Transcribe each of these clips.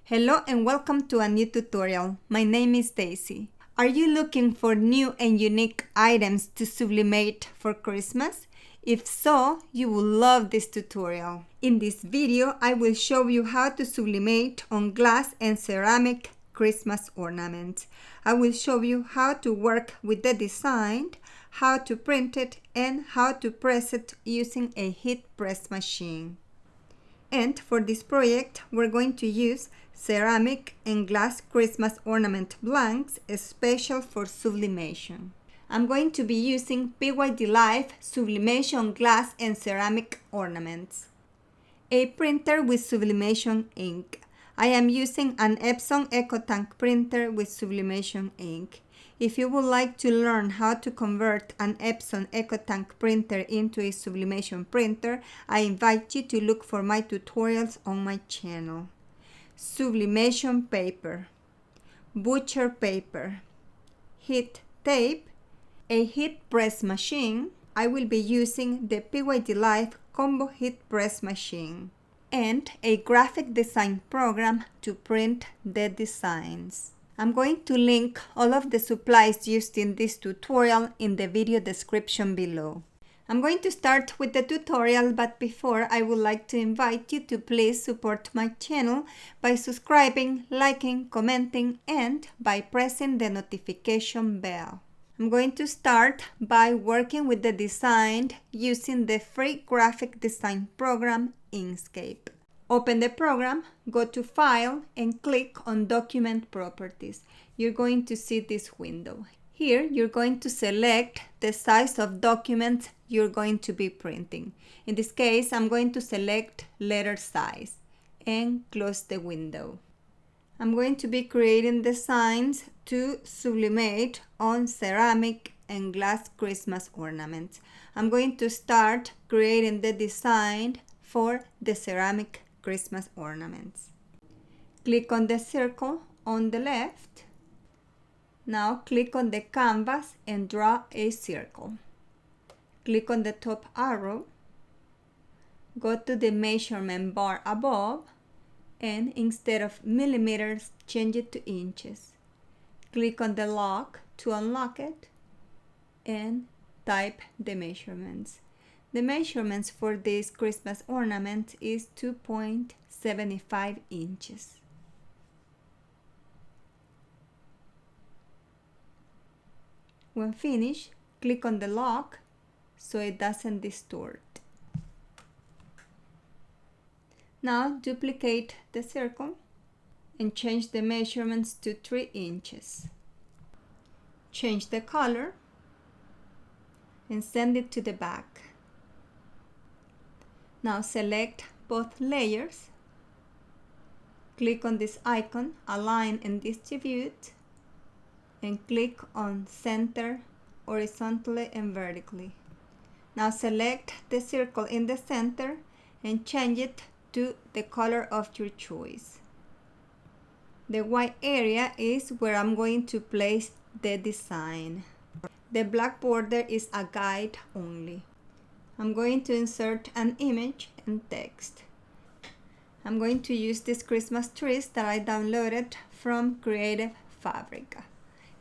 Hello and welcome to a new tutorial. My name is Daisy. Are you looking for new and unique items to sublimate for Christmas? If so, you will love this tutorial. In this video, I will show you how to sublimate on glass and ceramic Christmas ornaments. I will show you how to work with the design, how to print it, and how to press it using a heat press machine. And for this project, we're going to use ceramic and glass Christmas ornament blanks, special for sublimation. I'm going to be using PYDLIFE sublimation glass and ceramic ornaments. A printer with sublimation ink. I am using an Epson EcoTank printer with sublimation ink. If you would like to learn how to convert an Epson EcoTank printer into a sublimation printer, I invite you to look for my tutorials on my channel. Sublimation paper, butcher paper, heat tape, a heat press machine. I will be using the PYDLIFE combo heat press machine, and a graphic design program to print the designs. I'm going to link all of the supplies used in this tutorial in the video description below. I'm going to start with the tutorial, but before, I would like to invite you to please support my channel by subscribing, liking, commenting, and by pressing the notification bell. I'm going to start by working with the design using the free graphic design program Inkscape. Open the program, go to File, and click on Document Properties. You're going to see this window. Here, you're going to select the size of documents you're going to be printing. In this case, I'm going to select letter size and close the window. I'm going to be creating designs to sublimate on ceramic and glass Christmas ornaments. I'm going to start creating the design for the ceramic Christmas ornaments. Click on the circle on the left. Now click on the canvas and draw a circle. Click on the top arrow. Go to the measurement bar above, and instead of millimeters, change it to inches. Click on the lock to unlock it and type the measurements. The measurements for this Christmas ornament is 2.75 inches. When finished, click on the lock so it doesn't distort. Now duplicate the circle and change the measurements to 3 inches. Change the color and send it to the back. Now select both layers. Click on this icon, Align and Distribute, and click on Center horizontally and vertically. Now select the circle in the center and change it to the color of your choice. The white area is where I'm going to place the design. The black border is a guide only. I'm going to insert an image and text. I'm going to use these Christmas trees that I downloaded from Creative Fabrica.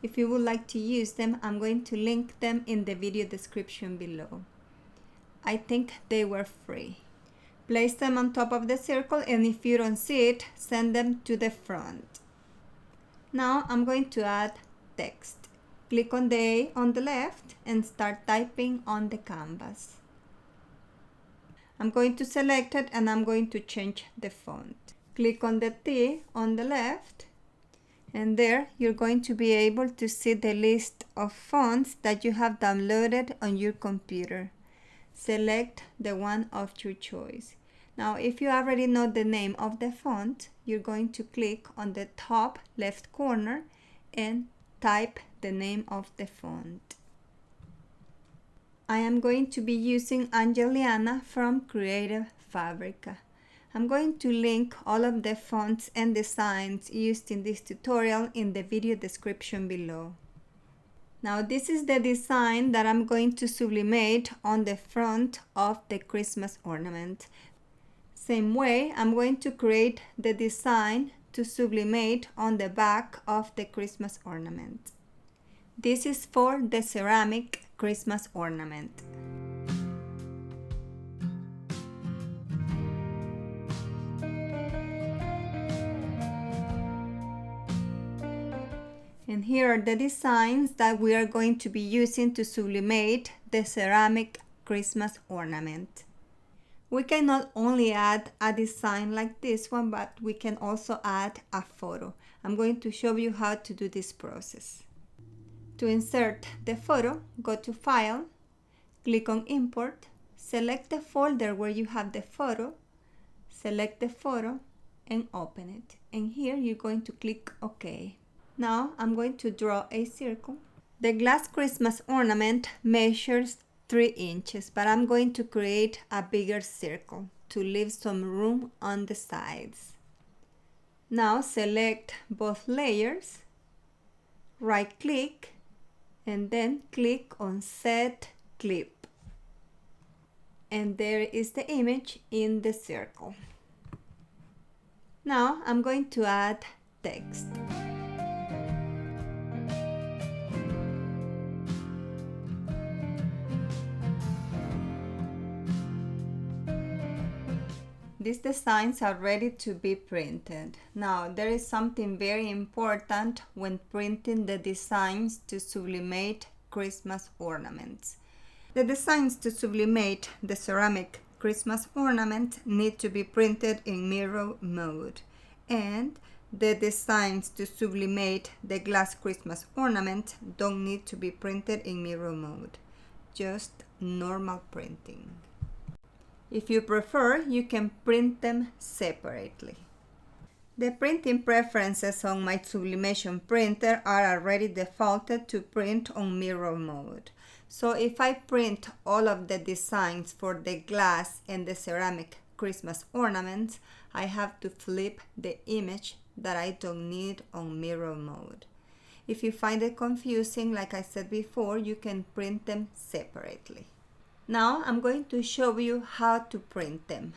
If you would like to use them, I'm going to link them in the video description below. I think they were free. Place them on top of the circle, and if you don't see it, send them to the front. Now I'm going to add text. Click on the A on the left and start typing on the canvas. I'm going to select it and I'm going to change the font. Click on the T on the left, and there you're going to be able to see the list of fonts that you have downloaded on your computer. Select the one of your choice. Now, if you already know the name of the font, you're going to click on the top left corner and type the name of the font. I am going to be using Angeliana from Creative Fabrica. I'm going to link all of the fonts and designs used in this tutorial in the video description below. Now this is the design that I'm going to sublimate on the front of the Christmas ornament. Same way, I'm going to create the design to sublimate on the back of the Christmas ornament. This is for the ceramic Christmas ornament. And here are the designs that we are going to be using to sublimate the ceramic Christmas ornament. We can not only add a design like this one, but we can also add a photo. I'm going to show you how to do this process. To insert the photo, go to File, click on Import, select the folder where you have the photo, select the photo and open it. And here you're going to click OK. Now I'm going to draw a circle. The glass Christmas ornament measures 3 inches, but I'm going to create a bigger circle to leave some room on the sides. Now select both layers, right click, and then click on Set Clip. And there is the image in the circle. Now I'm going to add text. These designs are ready to be printed. Now, there is something very important when printing the designs to sublimate Christmas ornaments. The designs to sublimate the ceramic Christmas ornament need to be printed in mirror mode, and the designs to sublimate the glass Christmas ornament don't need to be printed in mirror mode, just normal printing. If you prefer, you can print them separately. The printing preferences on my Sublimation printer are already defaulted to print on mirror mode. So if I print all of the designs for the glass and the ceramic Christmas ornaments, I have to flip the image that I don't need on mirror mode. If you find it confusing, like I said before, you can print them separately. Now I'm going to show you how to print them.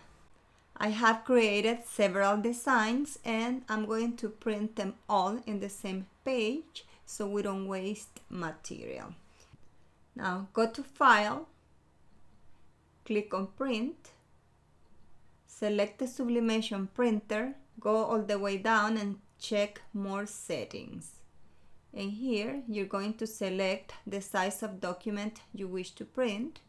I have created several designs and I'm going to print them all in the same page so we don't waste material. Now go to File, click on Print, select the Sublimation printer, go all the way down and check More Settings. And here you're going to select the size of document you wish to print.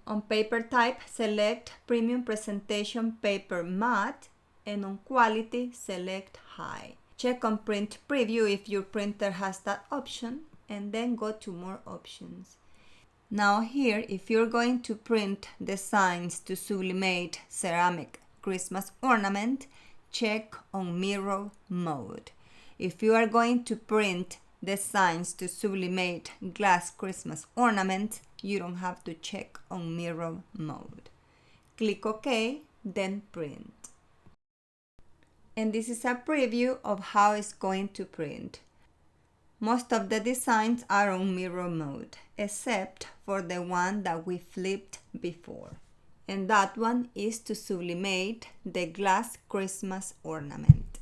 On paper type, select Premium Presentation Paper Matte, and on quality, select High. Check on Print Preview if your printer has that option, and then go to More Options. Now here, if you're going to print designs to sublimate ceramic Christmas ornament, check on Mirror Mode. If you are going to print designs to sublimate glass Christmas ornament, you don't have to check on mirror mode. Click OK, then print. And this is a preview of how it's going to print. Most of the designs are on mirror mode, except for the one that we flipped before. And that one is to sublimate the glass Christmas ornament.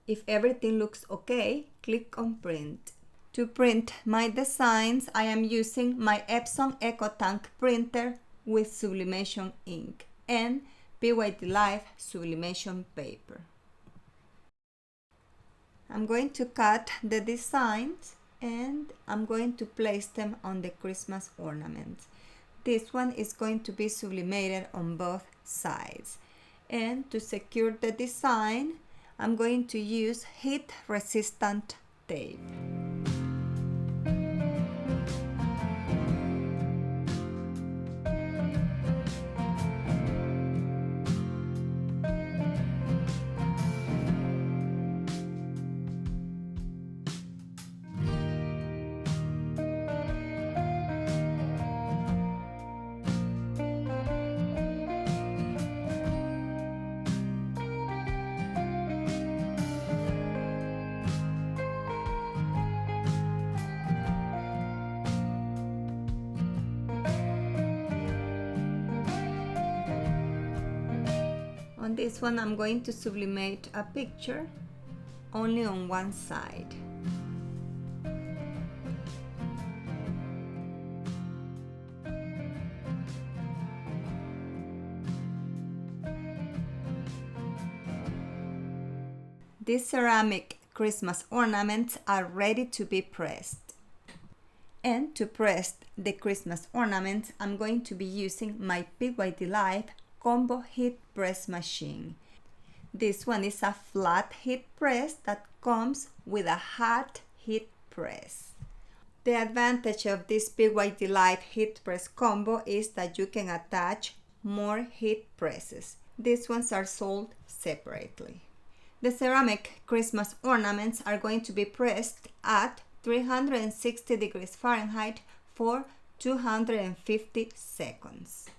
If everything looks okay, click on print. To print my designs, I am using my Epson EcoTank printer with Sublimation ink and PYDLIFE sublimation paper. I'm going to cut the designs and I'm going to place them on the Christmas ornament. This one is going to be sublimated on both sides. And to secure the design, I'm going to use heat-resistant tape. On this one, I'm going to sublimate a picture only on one side. These ceramic Christmas ornaments are ready to be pressed. And to press the Christmas ornaments, I'm going to be using my PYDLIFE combo heat press machine. This one is a flat heat press that comes with a hot heat press. The advantage of this PYDLIFE heat press combo is that you can attach more heat presses. These ones are sold separately. The ceramic Christmas ornaments are going to be pressed at 360 degrees Fahrenheit for 250 seconds.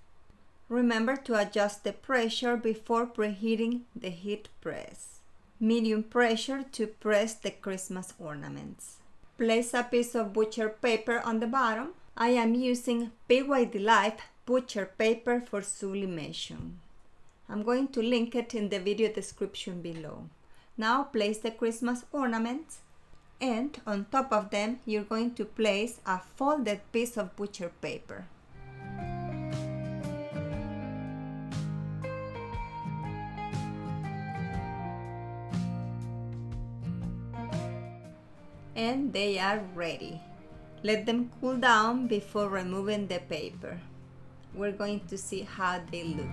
Remember to adjust the pressure before preheating the heat press. Medium pressure to press the Christmas ornaments. Place a piece of butcher paper on the bottom. I am using PYDLIFE butcher paper for sublimation. I'm going to link it in the video description below. Now place the Christmas ornaments, and on top of them you're going to place a folded piece of butcher paper. And they are ready. Let them cool down before removing the paper. We're going to see how they look.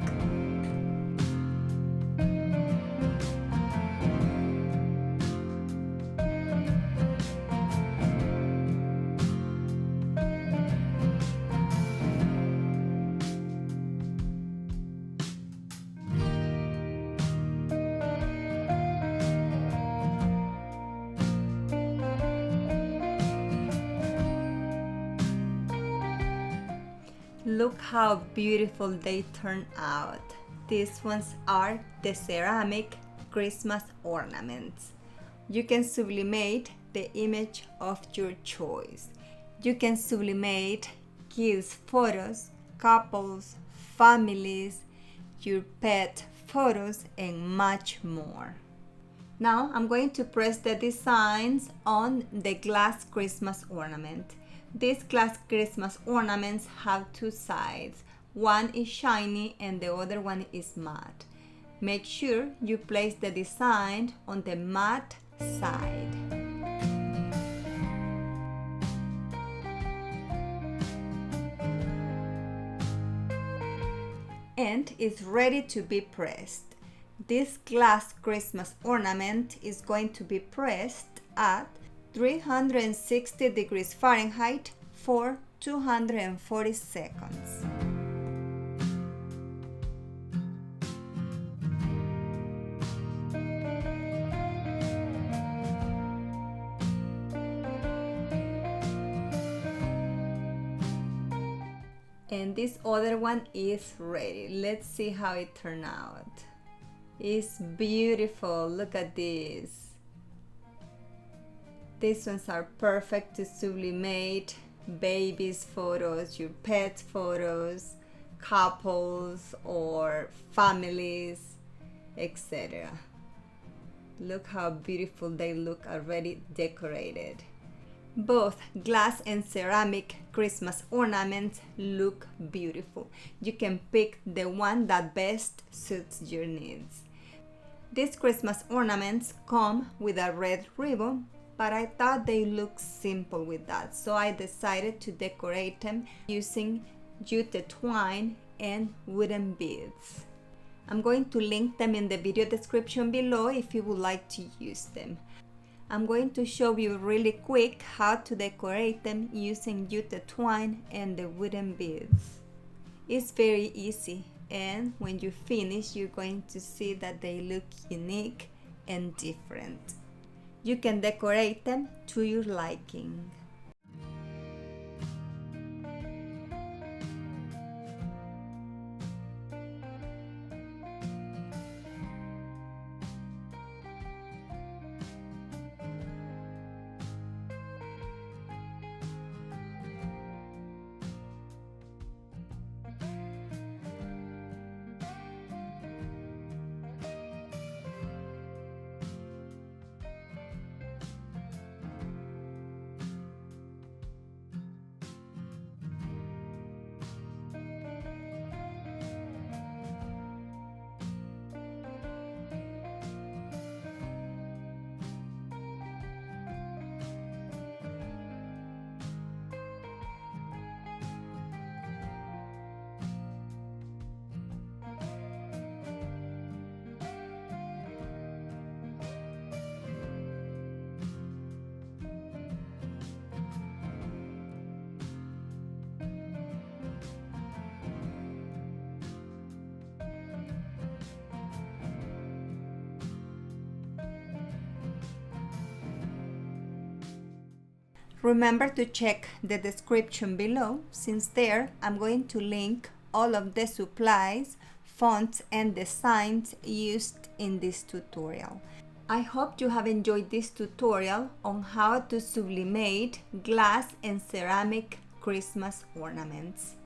Look how beautiful they turn out. These ones are the ceramic Christmas ornaments. You can sublimate the image of your choice. You can sublimate kids' photos, couples, families, your pet photos, and much more. Now I'm going to press the designs on the glass Christmas ornament. These glass Christmas ornaments have two sides. One is shiny and the other one is matte. Make sure you place the design on the matte side. And it's ready to be pressed. This glass Christmas ornament is going to be pressed at 360 degrees Fahrenheit for 240 seconds. And this other one is ready. Let's see how it turned out. It's beautiful. Look at this. These ones are perfect to sublimate babies' photos, your pets' photos, couples or families, etc. Look how beautiful they look already decorated. Both glass and ceramic Christmas ornaments look beautiful. You can pick the one that best suits your needs. These Christmas ornaments come with a red ribbon, but I thought they looked simple with that, so I decided to decorate them using jute twine and wooden beads. I'm going to link them in the video description below if you would like to use them. I'm going to show you really quick how to decorate them using jute twine and the wooden beads. It's very easy, and when you finish you're going to see that they look unique and different. You can decorate them to your liking. Remember to check the description below, since there I'm going to link all of the supplies, fonts and designs used in this tutorial. I hope you have enjoyed this tutorial on how to sublimate glass and ceramic Christmas ornaments.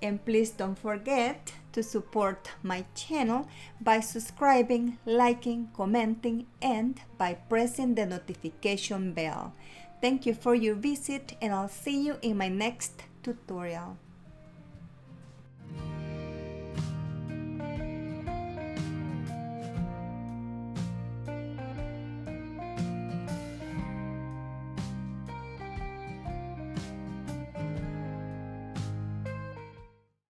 And please don't forget to support my channel by subscribing, liking, commenting, and by pressing the notification bell. Thank you for your visit, and I'll see you in my next tutorial.